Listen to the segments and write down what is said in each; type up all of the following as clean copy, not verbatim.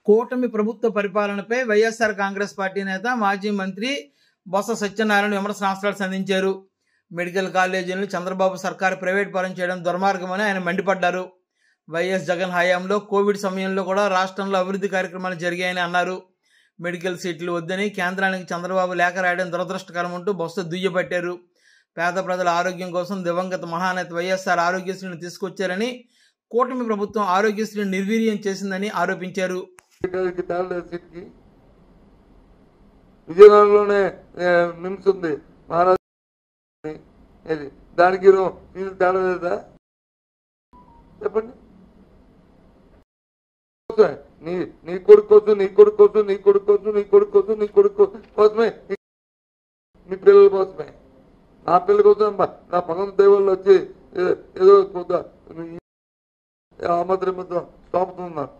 కూటమి ప్రభుత్వ పరిపాలనపై వైఎస్ఆర్ కాంగ్రెస్ పార్టీ నేత మాజీ మంత్రి బొత్స సత్యనారాయణ విమర్శనాస్త్రాలు సంధించారు. మెడికల్ కాలేజీలను చంద్రబాబు సర్కారు ప్రైవేట్ పరం చేయడం దుర్మార్గమని ఆయన మండిపడ్డారు. వైఎస్ జగన్ హయాంలో కోవిడ్ సమయంలో కూడా రాష్ట్రంలో అభివృద్ధి కార్యక్రమాలు జరిగాయని అన్నారు. మెడికల్ సీట్లు వద్దని కేంద్రానికి చంద్రబాబు లేఖ రాయడం దురదృష్టకరం అంటూ బొత్స దుయ్యబట్టారు. పేద ప్రజల ఆరోగ్యం కోసం దివంగత మహానేత వైఎస్ఆర్ ఆరోగ్యశ్రీని తీసుకొచ్చారని, కూటమి ప్రభుత్వం ఆరోగ్యశ్రీని నిర్వీర్యం చేసిందని ఆరోపించారు. విజయనగరంలోనే నిమ్స్ ఉంది మహారాష్ట్ర, దానికి తేడా లేదా చెప్పండి. నీ కొడుకు కోసం నీ కొడుకు కోసం నీ కొడుకు కోసం నీ కొడుకు కోసం నీ కొడుకు కోసమే, నీ పిల్లల కోసమే, నా పిల్లల కోసం నా పక్కన దేవుళ్ళు వచ్చి ఏదో ఆమద్రమతో స్తోపుతున్నారు.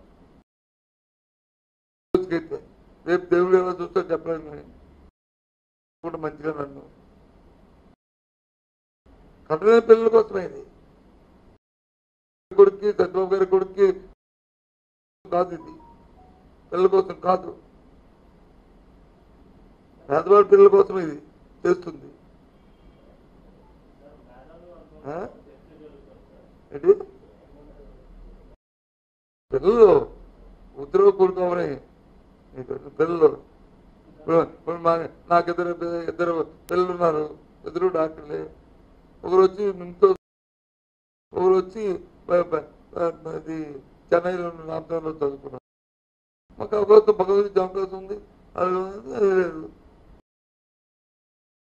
రేపు దేవుడు ఎలా చూస్తా చెప్పలేదు కూడా మంచిగా నన్ను కఠిన పిల్లల కోసమే. ఇది కొడుక్కి చంద్రబాబు గారి కొడుక్కి కాదు, ఇది పిల్లల కోసం కాదు, పేదవాడి పిల్లల కోసం ఇది చేస్తుంది. ఏంటి పిల్లలు ఉద్యోగ కూడుకోమని పిల్లలు నాకు ఇద్దరు పిల్లలు ఉన్నారు, ఇద్దరు డాక్టర్లే. ఒకరు వచ్చి నిమ్తో, ఒకరు వచ్చి అది చెన్నైలో నామకరణలో చదువుకున్నారు. మాకు అవకాశం పక్కన జాబ్ ఉంది, అది లేదు.